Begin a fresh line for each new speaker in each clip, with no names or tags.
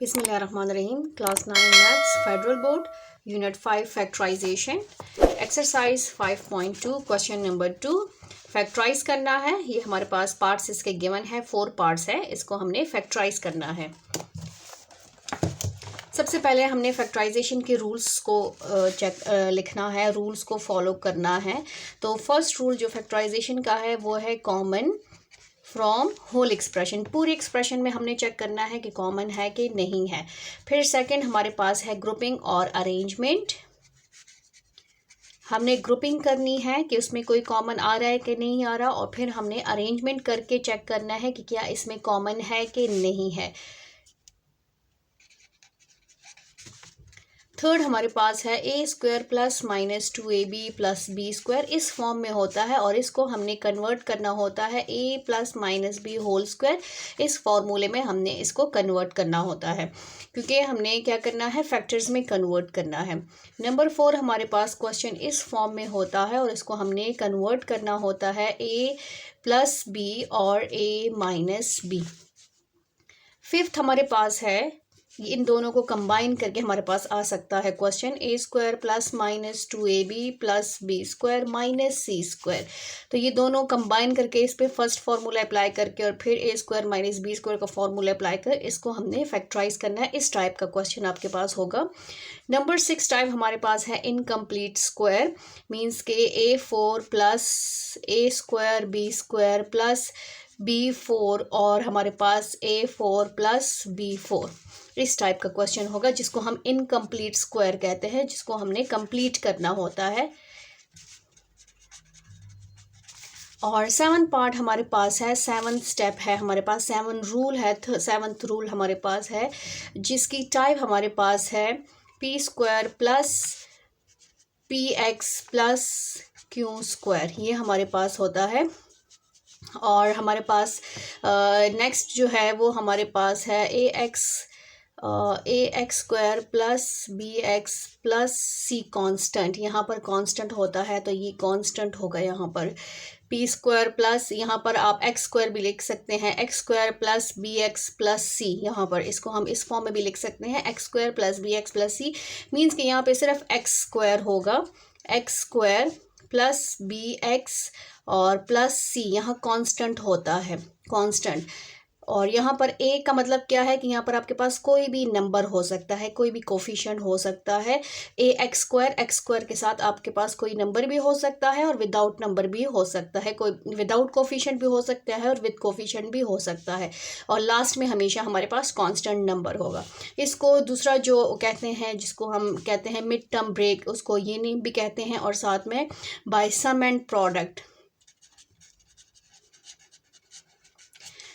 बिस्मिल्लाहिर्रहमानिर्रहीम। Class 9 maths federal board unit 5 factorisation exercise 5.2 question number 2 factorise करना है। ये हमारे पास पार्ट्स इसके गिवन है, 4 पार्ट्स है, इसको हमने फैक्टराइज करना है। सबसे पहले हमने फैक्टराइजेशन के रूल्स को लिखना है, रूल्स को फॉलो करना है। तो फर्स्ट रूल जो फैक्टराइजेशन का है वो है कॉमन फ्रॉम होल एक्सप्रेशन। पूरी एक्सप्रेशन में हमने चेक करना है कि कॉमन है कि नहीं है। फिर सेकंड हमारे पास है ग्रुपिंग और अरेंजमेंट। हमने ग्रुपिंग करनी है कि उसमें कोई कॉमन आ रहा है कि नहीं आ रहा, और फिर हमने अरेंजमेंट करके चेक करना है कि क्या इसमें कॉमन है कि नहीं है। थर्ड हमारे पास है a square plus minus 2ab plus b square. इस फॉर्म में होता है और इसको हमने कन्वर्ट करना होता है a plus minus b whole square. इस फॉर्मूले में हमने इसको कन्वर्ट करना होता है, क्योंकि हमने क्या करना है, फैक्टर्स में कन्वर्ट करना है। नंबर 4 हमारे पास क्वेश्चन इस फॉर्म में होता है और इसको हमने कन्वर्ट करना होता है ए प्लस बी और ए माइनस बी। फिफ्थ हमारे पास है, इन दोनों को कंबाइन करके हमारे पास आ सकता है question a square plus minus 2ab plus b square minus c square. तो ये दोनों कंबाइन करके इस पे फर्स्ट फार्मूला अप्लाई करके और फिर ए स्क्वायर माइनस बी स्क्वायर का फार्मूला अप्लाई कर इसको हमने फैक्टराइज करना है। इस टाइप का क्वेश्चन आपके पास होगा। नंबर 6 टाइप हमारे पास है इनकम्प्लीट स्क्वायर, मीन्स के a4 plus a square b square plus b4 और हमारे पास a4 प्लस b4। इस टाइप का क्वेश्चन होगा जिसको हम इनकम्प्लीट स्क्वायर कहते हैं, जिसको हमने कंप्लीट करना होता है। और 7th पार्ट हमारे पास है, 7th स्टेप है हमारे पास, 7 रूल है, 7th रूल हमारे पास है, जिसकी टाइप हमारे पास है P square plus P x plus Q square. ये हमारे पास होता है। और हमारे पास नेक्स्ट जो है वो हमारे पास है a x square plus b x plus c constant. यहाँ पर कांस्टेंट होता है तो ये कांस्टेंट होगा यहाँ पर। पी स्क्वायर प्लस, यहाँ पर आप एक्स स्क्वायर भी लिख सकते हैं, x square plus b x plus c. यहाँ पर इसको हम इस फॉर्म में भी लिख सकते हैं, x square plus b x plus c. Means कि यहाँ पे सिर्फ एक्स स्क्वायर होगा, x square plus b x और प्लस सी, यहाँ कांस्टेंट होता है, कांस्टेंट। और यहाँ पर ए का मतलब क्या है कि यहाँ पर आपके पास कोई भी नंबर हो सकता है, कोई भी कोफिशिएंट हो सकता है। ए एक्स स्क्वायर के साथ आपके पास कोई नंबर भी हो सकता है और विदाउट नंबर भी हो सकता है, कोई विदाउट कोफिशिएंट भी हो सकता है और विद कोफिशिएंट भी हो सकता है। और लास्ट में हमेशा हमारे पास कांस्टेंट नंबर होगा। इसको दूसरा जो कहते हैं, जिसको हम कहते हैं मिड टर्म ब्रेक, उसको ये नेम भी कहते हैं, और साथ में by sum and product,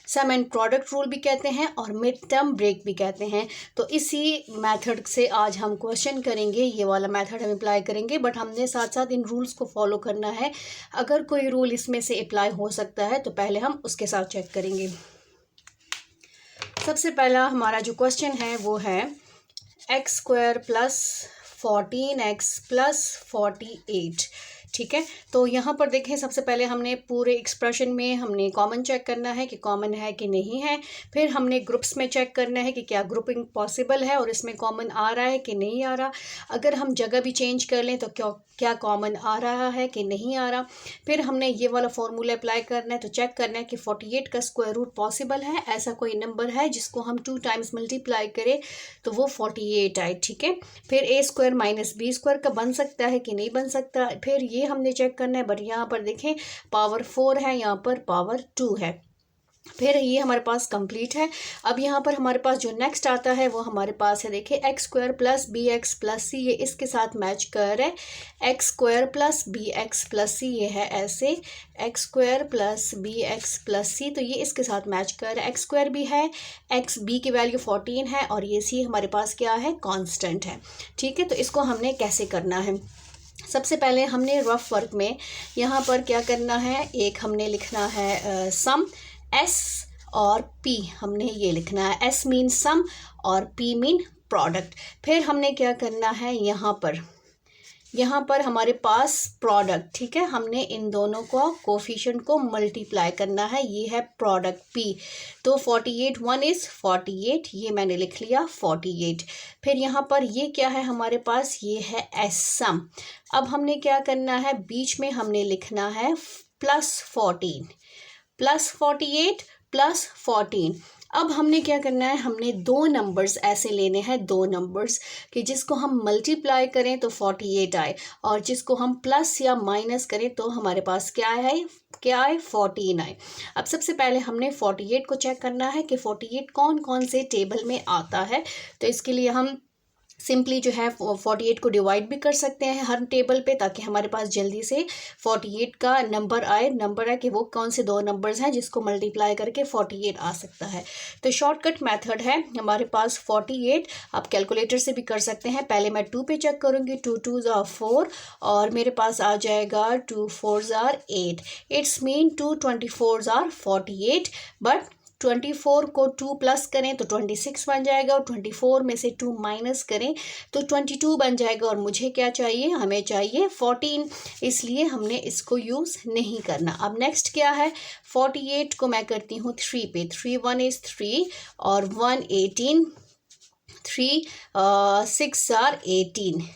sum and product rule भी कहते हैं और मिड टर्म ब्रेक भी कहते हैं। तो इसी मेथड से आज हम क्वेश्चन करेंगे, ये वाला मेथड हम अप्लाई करेंगे, बट हमने साथ साथ इन रूल्स को फॉलो करना है। अगर कोई रूल इसमें से अप्लाई हो सकता है तो पहले हम उसके साथ चेक करेंगे। सबसे पहला हमारा जो क्वेश्चन है वो है x square plus 14x plus 48। ठीक है, तो यहाँ पर देखें, सबसे पहले हमने पूरे एक्सप्रेशन में हमने कॉमन चेक करना है कि कॉमन है कि नहीं है। फिर हमने ग्रुप्स में चेक करना है कि क्या ग्रुपिंग पॉसिबल है और इसमें कॉमन आ रहा है कि नहीं आ रहा। अगर हम जगह भी चेंज कर लें तो क्या कॉमन आ रहा है कि नहीं आ रहा। फिर हमने ये वाला फॉर्मूला अप्लाई करना है, तो चेक करना है कि 48 का स्क्वायर रूट पॉसिबल है, ऐसा कोई नंबर है जिसको हम 2 टाइम्स मल्टीप्लाई करें तो वो 48 आए। ठीक है, फिर ए स्क्वायर माइनस बी स्क्वायर का बन सकता है कि नहीं बन सकता, फिर ये हमने चेक करना है। बट यहाँ पर देखें पावर 4 है, यहाँ पर पावर 2 है। फिर ये हमारे पास कंप्लीट है। अब यहाँ पर हमारे पास जो नेक्स्ट आता है वो हमारे पास है, देखिए x square plus b x plus c, ये इसके साथ मैच कर रहा है। X square plus b x plus c, ये है ऐसे, x square plus b x plus c, तो ये इसके साथ मैच कर रहा है। एक्स स्क्वायर भी है, एक्स बी की वैल्यू 14 है और ये सी हमारे पास क्या है, कॉन्स्टेंट है। ठीक है, तो इसको हमने कैसे करना है, सबसे पहले हमने रफ वर्क में यहाँ पर क्या करना है, एक हमने लिखना है सम, एस और पी हमने ये लिखना है। एस मीन सम और पी मीन प्रोडक्ट। फिर हमने क्या करना है, यहाँ पर यहाँ पर हमारे पास प्रोडक्ट, ठीक है, हमने इन दोनों को कोफिशिएंट को मल्टीप्लाई करना है, ये है प्रोडक्ट P। तो 48 1 इज़ 48, ये मैंने लिख लिया 48। फिर यहाँ पर ये क्या है हमारे पास, ये है एस सम। अब हमने क्या करना है, बीच में हमने लिखना है +14, +48 +14। अब हमने क्या करना है, हमने दो नंबर्स ऐसे लेने हैं, दो नंबर्स कि जिसको हम मल्टीप्लाई करें तो 48 आए, और जिसको हम प्लस या माइनस करें तो हमारे पास क्या है, 14 आए। अब सबसे पहले हमने 48 को चेक करना है कि 48 कौन कौन से टेबल में आता है। तो इसके लिए हम सिंपली जो है 48 को डिवाइड भी कर सकते हैं हर टेबल पे, ताकि हमारे पास जल्दी से 48 का नंबर है कि वो कौन से दो नंबर्स हैं जिसको मल्टीप्लाई करके 48 आ सकता है। तो शॉर्टकट मेथड है हमारे पास 48, आप कैलकुलेटर से भी कर सकते हैं। पहले मैं 2 पे चेक करूँगी, 2 2 ज़ा 4 और मेरे पास आ जाएगा 2 4 ज़ा 8। इट्स मीन 2 24 ज़ा 48, बट 24 को 2 प्लस करें तो 26 बन जाएगा, और 24 में से 2 माइनस करें तो 22 बन जाएगा। और मुझे क्या चाहिए, हमें चाहिए 14, इसलिए हमने इसको यूज़ नहीं करना। अब नेक्स्ट क्या है, 48 को मैं करती हूँ 3 पे, 3 1 इज़ 3 और 1 18, 3 6 आर 18।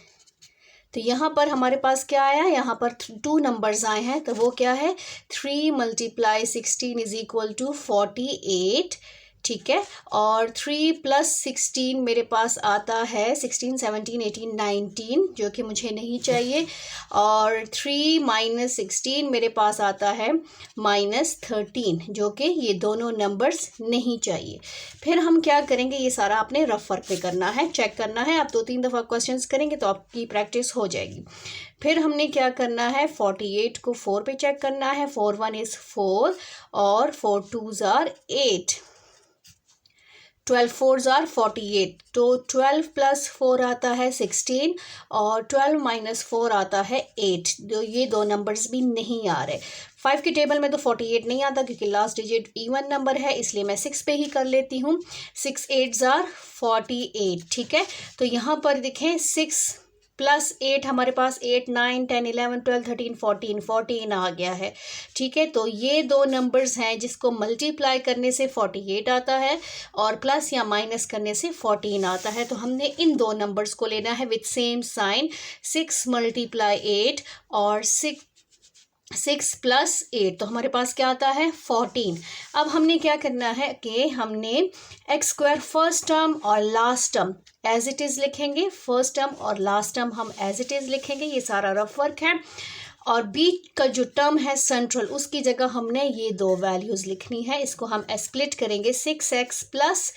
तो यहाँ पर हमारे पास क्या आया, यहाँ पर 2 नंबर्स आए हैं, तो वो क्या है, 3 × 16 इज इक्वल टू 48, ठीक है। और 3 + 16 मेरे पास आता है 16 17 18 19, जो कि मुझे नहीं चाहिए। और 3 - 16 मेरे पास आता है -13, जो कि ये दोनों नंबर्स नहीं चाहिए। फिर हम क्या करेंगे, ये सारा आपने रफ वर्क पे करना है, चेक करना है। आप 2-3 दफ़ा क्वेश्चंस करेंगे तो आपकी प्रैक्टिस हो जाएगी। फिर हमने क्या करना है, 48 को 4 पे चेक करना है, 4 1 इज़ 4 और 4 2 ज़ा 8, 12 4 ज़ार 48। तो 12 + 4 आता है 16 और 12 - 4 आता है 8। ये दो नंबर्स भी नहीं आ रहे। 5 के टेबल में तो 48 नहीं आता क्योंकि लास्ट डिजिट इवन नंबर है, इसलिए मैं 6 पे ही कर लेती हूँ। 6 8 ज़ार 48, ठीक है। तो यहाँ पर देखें 6 + 8 हमारे पास 8 9 10 11 12 13 14 14 आ गया है, ठीक है। तो ये दो नंबर्स हैं जिसको मल्टीप्लाई करने से 48 आता है और प्लस या माइनस करने से 14 आता है। तो हमने इन दो नंबर्स को लेना है विथ सेम साइन, 6 × 8 और 6 + 8, तो हमारे पास क्या आता है 14। अब हमने क्या करना है कि हमने x² फर्स्ट टर्म और last term as it is लिखेंगे, फर्स्ट टर्म और लास्ट टर्म हम एज इट इज़ लिखेंगे। ये सारा रफ वर्क है। और बीच का जो टर्म है सेंट्रल, उसकी जगह हमने ये दो वैल्यूज़ लिखनी है। इसको हम स्प्लिट करेंगे, 6x +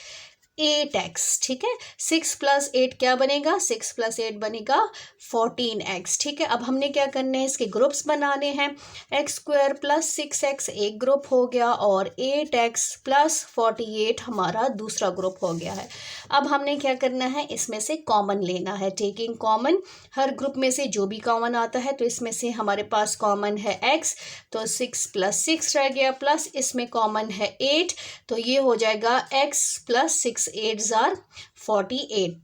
8x, ठीक है। 6 + 8 क्या बनेगा, 6 + 8 बनेगा 14x, ठीक है। अब हमने क्या करने हैं, इसके ग्रुप्स बनाने हैं। x² + 6x एक ग्रुप हो गया और 8x + 48 हमारा दूसरा ग्रुप हो गया है। अब हमने क्या करना है, इसमें से कॉमन लेना है, टेकिंग कॉमन। हर ग्रुप में से जो भी कॉमन आता है, तो इसमें से हमारे पास कॉमन है x, तो 6 + 6 रह गया, प्लस इसमें कॉमन है 8, तो ये हो जाएगा x + 6 8 ज़ार 48।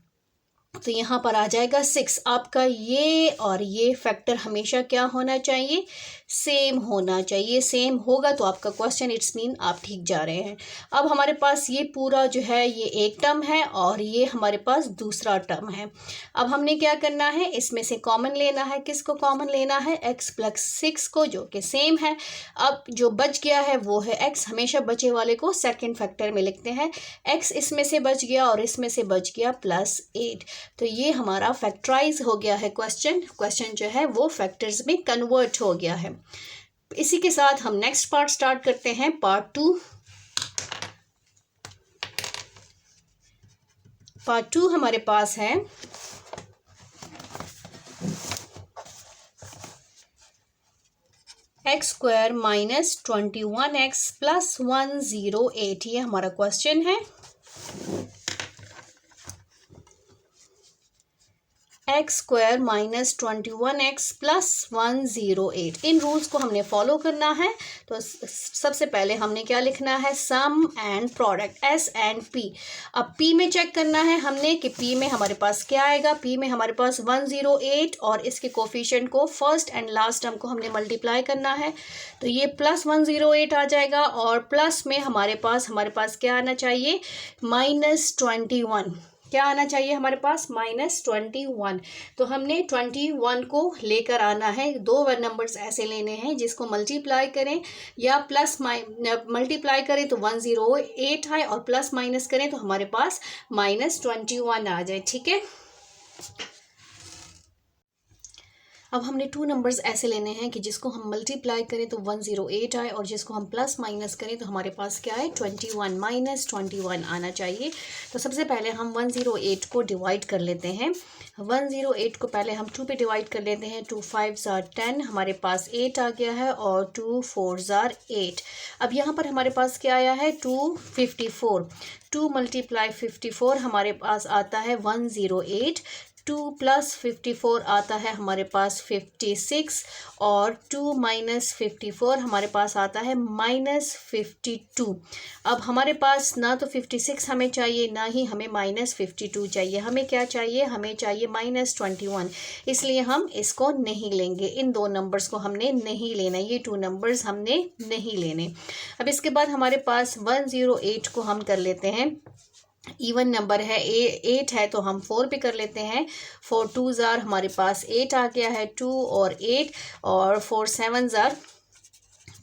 तो यहाँ पर आ जाएगा 6। आपका ये और ये फैक्टर हमेशा क्या होना चाहिए, सेम होना चाहिए। सेम होगा तो आपका क्वेश्चन इट्स मीन आप ठीक जा रहे हैं। अब हमारे पास ये पूरा जो है ये एक टर्म है और ये हमारे पास दूसरा टर्म है। अब हमने क्या करना है, इसमें से कॉमन लेना है। किसको कॉमन लेना है, x + 6 को, जो कि सेम है। अब जो बच गया है वो है x, हमेशा बचे वाले को सेकंड फैक्टर में लिखते हैं। x इसमें से बच गया और इसमें से बच गया +8, तो ये हमारा फैक्टराइज हो गया है क्वेश्चन जो है वो फैक्टर्स में कन्वर्ट हो गया है। इसी के साथ हम नेक्स्ट पार्ट स्टार्ट करते हैं, पार्ट 2। पार्ट 2 हमारे पास है x² - 21x + 108, ये हमारा क्वेश्चन है। X square minus 21x plus 108। इन रूल्स को हमने फॉलो करना है। तो सबसे पहले हमने क्या लिखना है, sum and product, S and P. अब पी में चेक करना है हमने कि पी में हमारे पास क्या आएगा। पी में हमारे पास 108 और इसके कोफिशिएंट को फर्स्ट एंड लास्ट टर्म को हमने मल्टीप्लाई करना है, तो ये प्लस 108 आ जाएगा। और प्लस में हमारे पास क्या आना चाहिए, -21। क्या आना चाहिए हमारे पास, -21। तो हमने 21 को लेकर आना है। दो नंबर्स ऐसे लेने हैं जिसको मल्टीप्लाई करें या प्लस मल्टीप्लाई करें तो 108 आए और प्लस माइनस करें तो हमारे पास -21 आ जाए। ठीक है, अब हमने 2 नंबर्स ऐसे लेने हैं कि जिसको हम मल्टीप्लाई करें तो 108 आए और जिसको हम प्लस माइनस करें तो हमारे पास क्या है, 21, -21 आना चाहिए। तो सबसे पहले हम 108 को डिवाइड कर लेते हैं। 108 को पहले हम 2 पे डिवाइड कर लेते हैं। 2 5 * 10, हमारे पास 8 आ गया है और 2 4 * 8। अब यहाँ पर हमारे पास क्या आया है, 254। 2 × 54 हमारे पास आता है 108। 2 + 54 आता है हमारे पास 56 और 2 - 54 हमारे पास आता है -52। अब हमारे पास ना तो 56 हमें चाहिए ना ही हमें -52 चाहिए। हमें क्या चाहिए, हमें चाहिए -21। इसलिए हम इसको नहीं लेंगे। इन दो नंबर्स को हमने नहीं लेना, ये 2 नंबर्स हमने नहीं लेने। अब इसके बाद हमारे पास 108 को हम कर लेते हैं, इवन नंबर है, 8 है तो हम 4 पे कर लेते हैं। 4 2 ज़ार हमारे पास 8 आ गया है, 2 और 8 और 4 7 ज़ार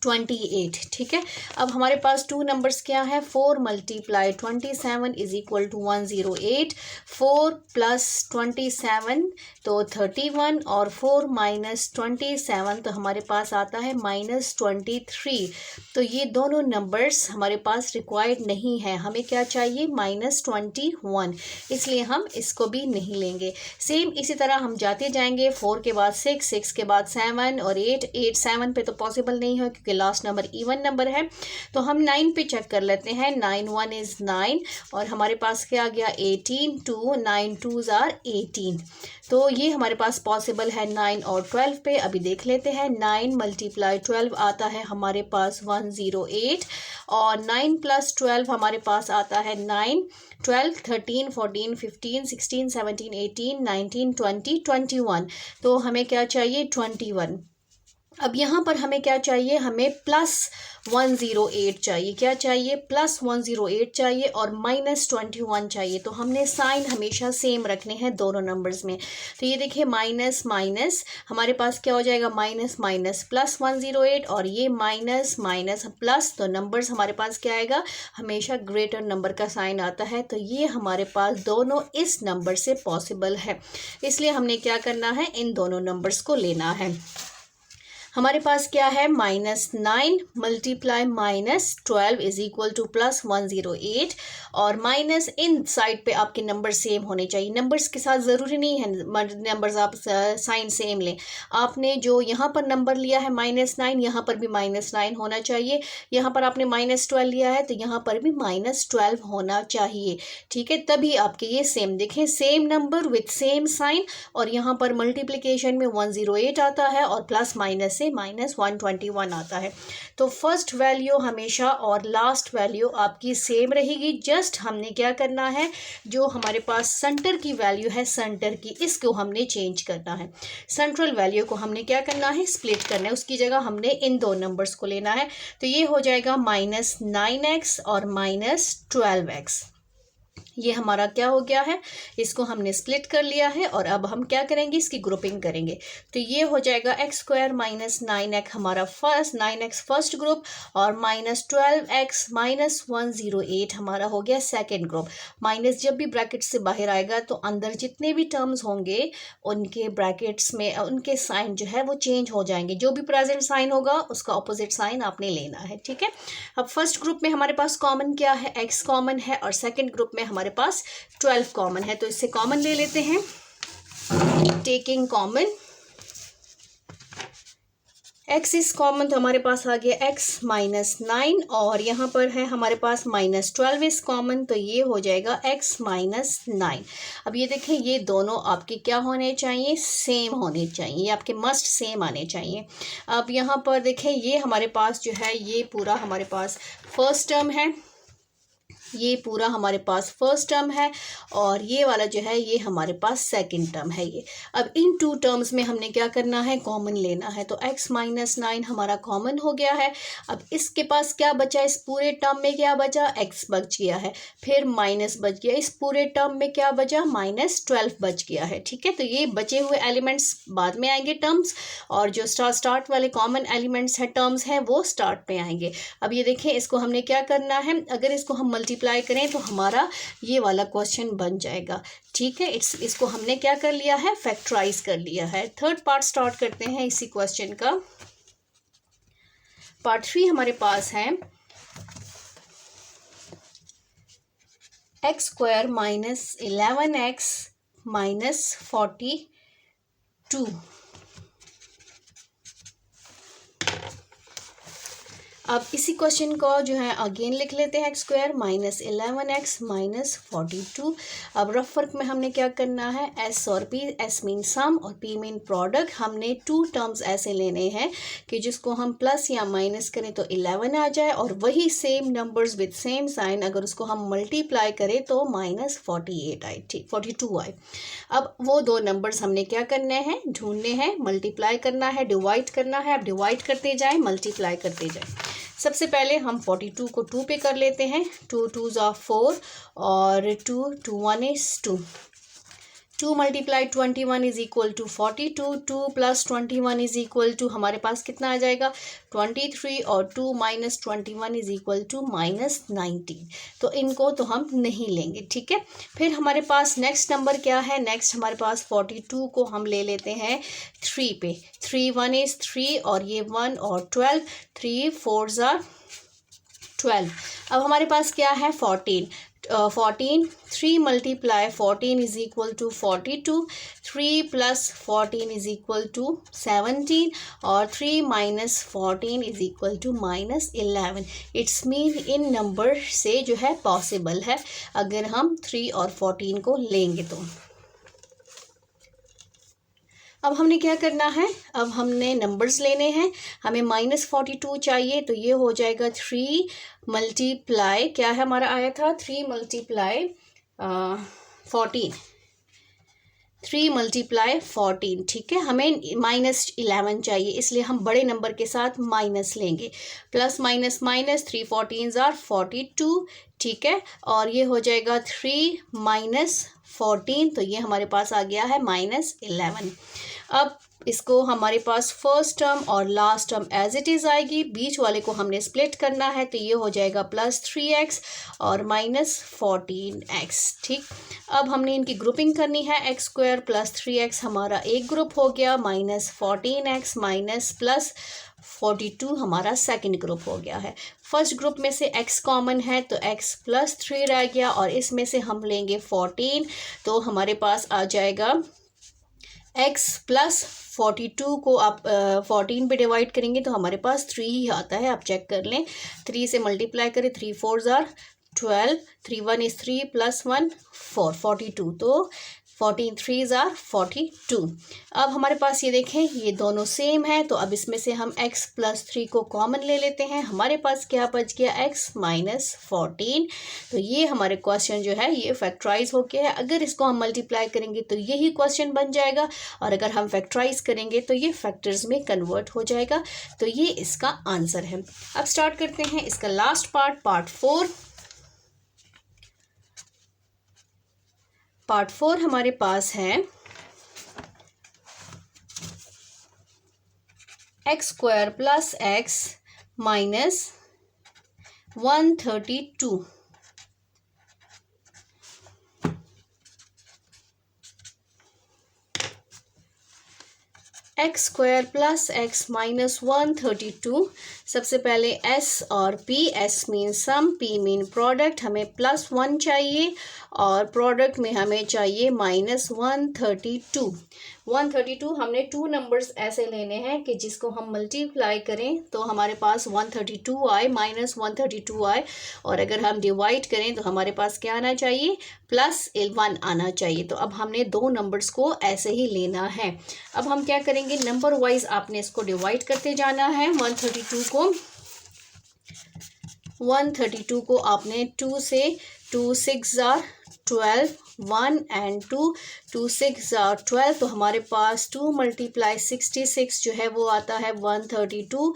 28। ठीक है, अब हमारे पास 2 नंबर्स क्या है, 4 × 27 = 108। 4 + 27 तो 31 और 4 - 27 तो हमारे पास आता है -23। तो ये दोनों नंबर्स हमारे पास रिक्वायर्ड नहीं है। हमें क्या चाहिए, -21, इसलिए हम इसको भी नहीं लेंगे। सेम इसी तरह हम जाते जाएंगे। 4 के बाद 6, 6 के बाद 7 और 8, 8 7 पे तो पॉसिबल नहीं है क्योंकि लास्ट नंबर इवन नंबर है। तो हम 9 पे चेक कर लेते हैं। 9 1 = 9 और हमारे पास क्या आ गया, 18। 2 9 2 ज़ार 18। तो ये हमारे पास पॉसिबल है 9 और 12 पे। अभी देख लेते हैं, 9 × 12 आता है हमारे पास 108 और 9 + 12 हमारे पास आता है 9, 12 13 14 15 16 17 18 19 20 21। तो हमें क्या चाहिए, 21। अब यहाँ पर हमें क्या चाहिए, हमें +108 चाहिए। क्या चाहिए, +108 चाहिए और -21 चाहिए। तो हमने साइन हमेशा सेम रखने हैं दोनों नंबर्स में। तो ये देखिए, माइनस माइनस हमारे पास क्या हो जाएगा, माइनस माइनस +108 और ये माइनस माइनस प्लस। तो नंबर्स हमारे पास क्या आएगा, हमेशा ग्रेटर नंबर का साइन आता है। तो ये हमारे पास दोनों इस नंबर से पॉसिबल है, इसलिए हमने क्या करना है, इन दोनों नंबर्स को लेना है। हमारे पास क्या है, -9 × -12 = +108 और माइनस इन साइड पे आपके नंबर सेम होने चाहिए। नंबर्स के साथ ज़रूरी नहीं है नंबर्स आप साइन सेम लें। आपने जो यहाँ पर नंबर लिया है -9, यहाँ पर भी -9 होना चाहिए। यहाँ पर आपने -12 लिया है तो यहाँ पर भी -12 होना चाहिए। ठीक है, तभी आपके ये सेम देखें, same number with same sign. और यहाँ पर मल्टीप्लिकेशन में 108 आता है और प्लस माइनस से -121 आता है। तो फर्स्ट वैल्यू हमेशा और लास्ट वैल्यू आपकी सेम रहेगी। जस्ट हमने क्या करना है, जो हमारे पास सेंटर की वैल्यू है, सेंटर की, इसको हमने चेंज करना है। सेंट्रल वैल्यू को हमने क्या करना है, स्प्लिट करना है। उसकी जगह हमने इन दो नंबर्स को लेना है। तो ये हो जाएगा -9x और -12x। ये हमारा क्या हो गया है, इसको हमने स्प्लिट कर लिया है। और अब हम क्या करेंगे, इसकी ग्रुपिंग करेंगे। तो ये हो जाएगा x² - 9x हमारा 9x फर्स्ट ग्रुप और -12x -108 हमारा हो गया सेकंड ग्रुप। माइनस जब भी ब्रैकेट से बाहर आएगा तो अंदर जितने भी टर्म्स होंगे उनके ब्रैकेट्स में उनके साइन जो है वो चेंज हो जाएंगे। जो भी प्रेजेंट साइन होगा उसका ऑपोजिट साइन आपने लेना है। ठीक है, अब फर्स्ट ग्रुप में हमारे पास कॉमन क्या है, x कॉमन है और सेकंड ग्रुप में हमारे पास 12 कॉमन है। तो इससे कॉमन ले लेते हैं। Taking common x is common तो हमारे पास आ गया x माइनस 9 और यहाँ पर है हमारे पास माइनस 12 इज कॉमन तो ये हो जाएगा x माइनस 9। अब ये देखें ये दोनों आपके क्या होने चाहिए, सेम होने चाहिए, ये आपके मस्ट सेम आने चाहिए। अब यहाँ पर देखें ये हमारे पास जो है ये पूरा हमारे पास फर्स्ट टर्म है, ये पूरा हमारे पास फर्स्ट टर्म है और ये वाला जो है ये हमारे पास सेकंड टर्म है ये। अब इन टू टर्म्स में हमने क्या करना है, कॉमन लेना है। तो x माइनस 9 हमारा कॉमन हो गया है। अब इसके पास क्या बचा, इस पूरे टर्म में क्या बचा, x बच गया है, फिर माइनस बच गया, इस पूरे टर्म में क्या बचा, माइनस 12 बच गया है। ठीक है, तो ये बचे हुए एलिमेंट्स बाद में आएंगे टर्म्स, और जो स्टार्ट वाले कॉमन एलिमेंट्स हैं टर्म्स हैं वो स्टार्ट में आएंगे। अब ये देखें इसको हमने क्या करना है, अगर इसको हम मल्टीप्लाई करें तो हमारा ये वाला क्वेश्चन बन जाएगा। ठीक है, इसको हमने क्या कर लिया है, फैक्टराइज कर लिया है। थर्ड पार्ट स्टार्ट करते हैं इसी क्वेश्चन का। पार्ट 3 हमारे पास है x square minus 11x minus 42। अब इसी क्वेश्चन को जो है अगेन लिख लेते हैं, x square minus 11x minus 42। अब रफ वर्क में हमने क्या करना है, एस और पी, एस मीन सम और पी मीन प्रोडक्ट। हमने टू टर्म्स ऐसे लेने हैं कि जिसको हम प्लस या माइनस करें तो 11 आ जाए, और वही same numbers with same sign अगर उसको हम मल्टीप्लाई करें तो माइनस 48 आए, ठीक 42 आए। अब वो दो नंबर्स हमने क्या करने हैं, ढूंढने हैं, मल्टीप्लाई करना है, डिवाइड करना है। अब डिवाइड करते जाएं, मल्टीप्लाई करते जाएं। सबसे पहले हम 42 को 2 पे कर लेते हैं, 2 2 ज़ा 4 और 2 2 1 is 2। 2 multiply 21 is equal to 42, 2 plus 21 is equal to हमारे पास कितना आ जाएगा 23, और 2 minus 21 is equal to minus 19। तो इनको तो हम नहीं लेंगे। ठीक है, फिर हमारे पास नेक्स्ट नंबर क्या है, नेक्स्ट हमारे पास 42 को हम ले लेते हैं 3 पे। 3 1 इज 3 और ये 1 और 12, 3 4 ज़ा 12। अब हमारे पास क्या है 14, 3 multiply 14 is equal to 42, 3 plus 14 is equal to 17 और 3 minus 14 is equal to minus 11। It's mean इन नंबर से जो है पॉसिबल है अगर हम 3 और 14 को लेंगे तो। अब हमने क्या करना है, अब हमने नंबर्स लेने हैं। हमें -42 चाहिए तो ये हो जाएगा 3 मल्टीप्लाई क्या है हमारा आया था 3 मल्टीप्लाई 14, 3 मल्टीप्लाई 14। ठीक है, हमें -11 चाहिए इसलिए हम बड़े नंबर के साथ माइनस लेंगे। Plus minus minus 3 14 are 42। ठीक है, और ये हो जाएगा 3 माइनस 14 तो ये हमारे पास आ गया है -11। अब इसको हमारे पास फर्स्ट टर्म और last term as it is आएगी, बीच वाले को हमने स्प्लिट करना है तो ये हो जाएगा +3x और -14x। ठीक, अब हमने इनकी ग्रुपिंग करनी है, एक्स स्क्वायर प्लस 3x हमारा एक ग्रुप हो गया, -14x माइनस प्लस 42 हमारा सेकंड ग्रुप हो गया है। फर्स्ट ग्रुप में से x कॉमन है तो x प्लस 3 रह गया और इसमें से हम लेंगे 14 तो हमारे पास आ जाएगा x प्लस 42 को आप 14 पे डिवाइड करेंगे तो हमारे पास 3 ही आता है। आप चेक कर लें, 3 से मल्टीप्लाई करें, 3 4 ज़ार 12, 3 1 इज़ 3 प्लस 1 4, 42 तो 14 3 ज़ार 42। अब हमारे पास ये देखें ये दोनों सेम है तो अब इसमें से हम x प्लस 3 को कॉमन ले लेते हैं। हमारे पास क्या बच गया x माइनस 14। तो ये हमारे क्वेश्चन जो है ये फैक्टराइज हो गया है। अगर इसको हम मल्टीप्लाई करेंगे तो यही क्वेश्चन बन जाएगा और अगर हम फैक्टराइज करेंगे तो ये फैक्टर्स में कन्वर्ट हो जाएगा। तो ये इसका आंसर है। अब स्टार्ट करते हैं इसका लास्ट पार्ट, पार्ट 4। पार्ट 4 हमारे पास है x square plus x minus 132। X square plus x minus 132। सबसे पहले s और p, s मीन सम, p मीन प्रोडक्ट। हमें +1 चाहिए और प्रोडक्ट में हमें चाहिए -132। 132 हमने 2 नंबर्स ऐसे लेने हैं कि जिसको हम मल्टीप्लाई करें तो हमारे पास 132 आए, माइनस 132 आए, और अगर हम डिवाइड करें तो हमारे पास क्या आना चाहिए, +1 आना चाहिए। तो अब हमने 2 नंबर्स को ऐसे ही लेना है। अब हम क्या करेंगे, नंबर वाइज आपने इसको डिवाइड करते जाना है। 132 को आपने 2 से, 2 6 जार 12, 1 एंड 2, 2 6 जार 12, तो हमारे पास 2 × 66 जो है वो आता है 132,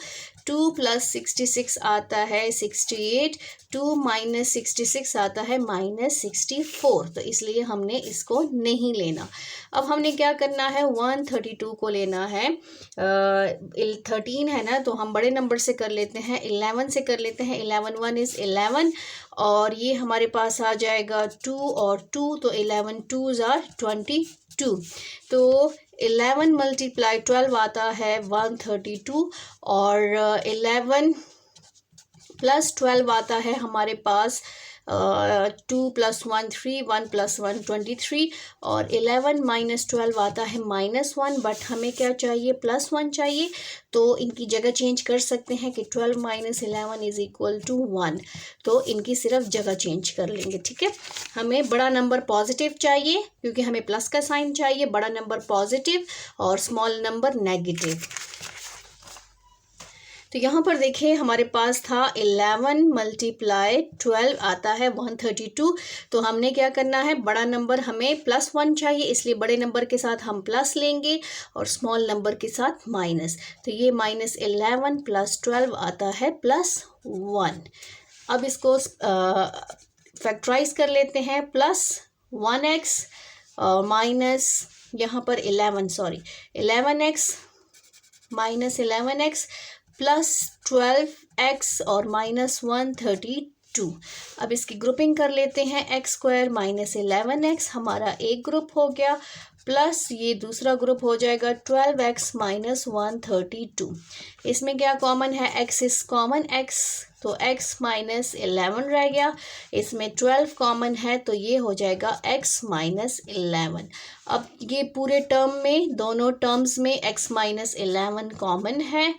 2 + 66 आता है 68, 2 - 66 आता है -64, तो इसलिए हमने इसको नहीं लेना। अब हमने क्या करना है, 132 को लेना है, 13 है ना, तो हम बड़े नंबर से कर लेते हैं, 11 से कर लेते हैं, 11 1 इज़ 11, और ये हमारे पास आ जाएगा 2 और 2, तो 11 2s are 22, तो 11 × 12 आता है 132, और 11 + 12 आता है हमारे पास 2 + 1 3, 1 + 1 23, और 11 - 12 आता है -1, बट हमें क्या चाहिए, +1 चाहिए, तो इनकी जगह चेंज कर सकते हैं कि 12 - 11 = 1, तो इनकी सिर्फ जगह चेंज कर लेंगे। ठीक है, हमें बड़ा नंबर पॉजिटिव चाहिए क्योंकि हमें प्लस का साइन चाहिए, बड़ा नंबर पॉजिटिव और स्मॉल नंबर नेगेटिव। तो यहाँ पर देखिए हमारे पास था 11 × 12 आता है 132, तो हमने क्या करना है, बड़ा नंबर हमें +1 चाहिए, इसलिए बड़े नंबर के साथ हम प्लस लेंगे और स्मॉल नंबर के साथ माइनस, तो ये -11 + 12 आता है +1। अब इसको फैक्टराइज कर लेते हैं, +1x माइनस यहाँ पर 11x -11x +12x और -132। अब इसकी ग्रुपिंग कर लेते हैं, x² - 11x हमारा एक ग्रुप हो गया, प्लस ये दूसरा ग्रुप हो जाएगा 12x - 132। इसमें क्या कॉमन है, x इज़ कॉमन, x, तो x - 11 रह गया, इसमें 12 कॉमन है, तो ये हो जाएगा x - 11। अब ये पूरे टर्म में, दोनों टर्म्स में x - 11 कॉमन है,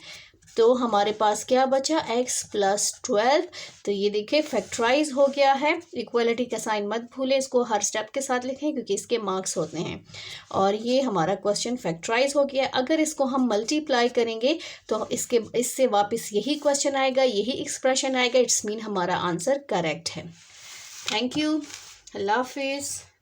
तो हमारे पास क्या बचा, x + 12, तो ये देखिए फैक्टराइज हो गया है। इक्वलिटी का साइन मत भूलें, इसको हर स्टेप के साथ लिखें क्योंकि इसके मार्क्स होते हैं, और ये हमारा क्वेश्चन फैक्टराइज हो गया। अगर इसको हम मल्टीप्लाई करेंगे तो इससे वापस यही क्वेश्चन आएगा, यही एक्सप्रेशन आएगा, इट्स मीन हमारा आंसर करेक्ट है। थैंक यू, अल्लाह हाफिज़।